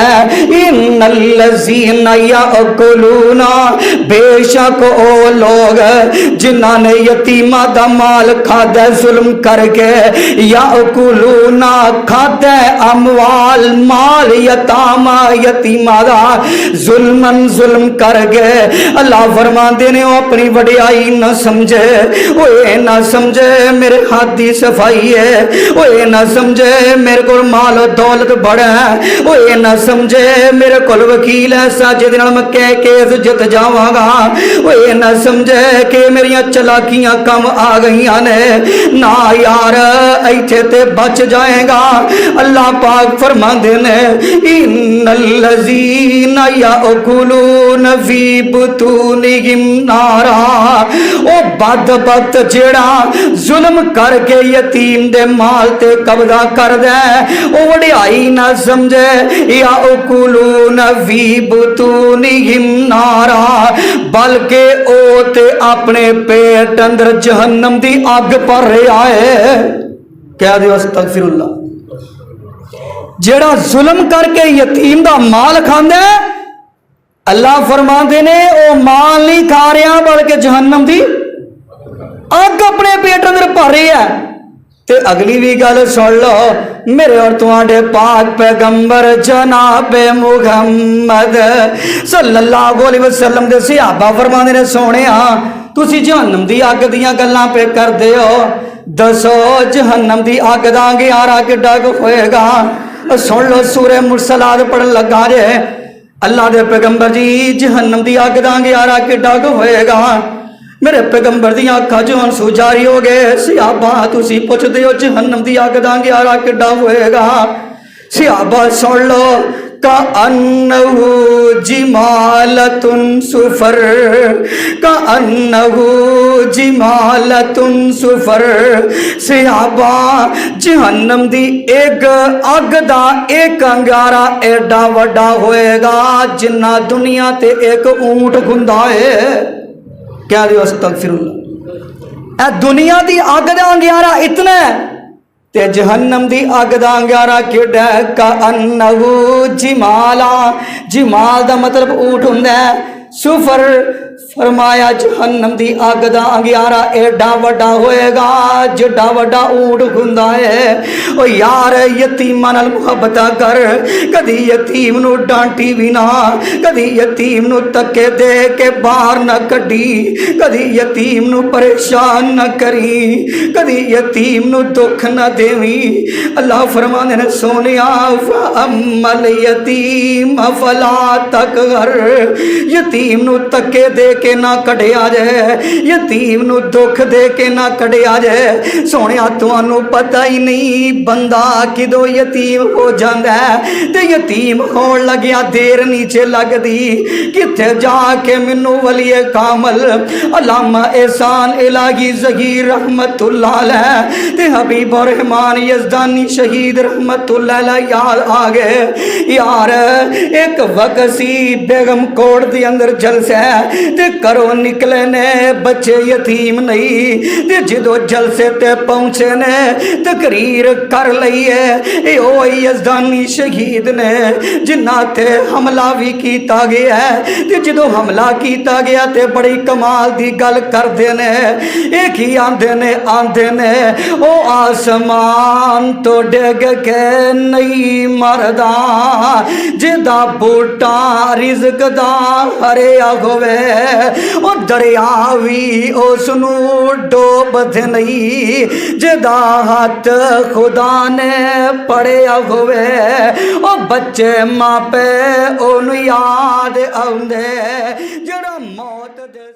है इन्नल्लज़ीना याकुलूना, बेशक ओ लोग जिन्हां ने यतीमा दा माल खादा जुल्म करके, याकुलूना खादा अमवाल माल यतामा यतीमा दा जुल्मन जुल्म करके। अल्लाह फरमाते ने वो अपनी वडियाई न समझे, वो ये ना समझे मेरे हाथ की सफाई है, वो ये ना समझे मेरे को माल दौलत बड़ा है, वो ये ना समझे मेरे को वकील ऐसा जिद मैं कह केस जित जावांगा, वो ये ना समझे कि मेरिया चलाकियां कम आ गई ने। ना यार इत्थे ते बच जाएगा। अल्लाह पाक फरमाते ने इन्नल्लज़ीना याकुलूना फी बुतूनिहिम नारा, ओ बदबख्त जेड़ा जुल्म करके यतीम दे माल ते कब्जा कर दे, ओ वडियाई ना समझे। याकुलूना फी बुतूनिहिम नारा, बल्कि ओ ते अपने पेट अंदर जहन्नम दी अग भर रहा है। कह दो अस्तगफिरुल्लाह। जेड़ा जुल्म करके यतीम दा माल खांदा, अल्लाह फरमाते ने ओ माल नहीं खा रहा बल्कि जहन्नम दी अग अपने पेट अंदर भर रही है। ते अगली भी गल सुन लो, मेरे और तुम्हारे पाक पैगंबर जनाबे मुहम्मद सल्लल्लाहु अलैहि वसल्लम दे सहाबा फरमाते ने सोने तुसी जहन्नम दी अग दियां गल्लां पे करदे हो, दसो जहन्नम दी अग दा अंगियारा किड्डा होएगा। सुन लो सूरे मुरसलात पढ़न लगा जे, अल्लाह दे पैगंबर जी जहन्नम दी अग दा अंगियारा किड्डा होएगा। मेरे पैगंबर दी अखां चों आंसू जारी हो गए। सहाबा तुसी पुछदे हो जहन्नम दी अग दा अंगियारा किड्डा होएगा। सहाबा सुन लो, का अन्नहु जिमालतुन सुफर, का अन्नहु जिमालतुन सुफर। सहाबा जहन्नम दी एक अग दा एक अंगारा एडा वड्डा होएगा जिन्ना दुनिया ते एक ऊंट गुंदा है। क्या दियो अस्तगफिरुल्लाह। ए दुनिया दी अग दा अंगारा इतना ते जहन्नम दी अग दा अंगारा केड़ा है। का अन्नहु जिमाला, जिमाल दा मतलब ऊंट हुंदा है। सुफर फरमाया जहन्नम दी अग दा अंगियारा एडा वड्डा होएगा जिड्डा वड्डा ऊंट हुंदा है। ओ यार यतीमां नाल मुहब्बत कर, कदी यतीम नू डांटी भी ना, कदी यतीम नू तके दे के बाहर न कड्डी, कदी यतीम नू परेशान न करी, कदी यतीम नू दुख न देवी। अल्लाह फरमांदे ने सोनिया अमल यतीम फला तकहर, यतीम नू तके दे के ना कढ़िया जाए, यतीम नू दुख दे के ना कढ़िया जाए। सोने तुहानू पता ही नहीं बंदा किदों यतीम हो जाता है ते यतीम होण लग्या देर नीचे लगदी किथे जाके मैनू वलिए कामल अल्लामा एहसान इलाही ज़हीर रहमतुल्लाह अलैह ते हबीब रहमान यज़दानी शहीद रहमतुल्लाह अलैह याद आ गए। यार एक वक्त सी बेगम कोट दे अंदर जलसा ते करो निकले ने बच्चे यतीम नहीं ते जदों जलसे ते पहुंचे ने तकरीर कर लई है। ओ यज़दानी शहीद ने जिन्ना ते हमला भी किया गया है ते जदों हमला किया गया ते बड़ी कमाल दी गल करदे ने। एक ही आंदे ने ओ आसमान तो डिग के नहीं मरदा जिदा बूटा रिज़्क दा हरिया होवे, ओ दरिया भी उसनू डोबदे नहीं जिदा हाथ खुदा ने पड़िया होवे। ओ बच्चे मापे ओनू याद आउंदे जड़ा मौत दे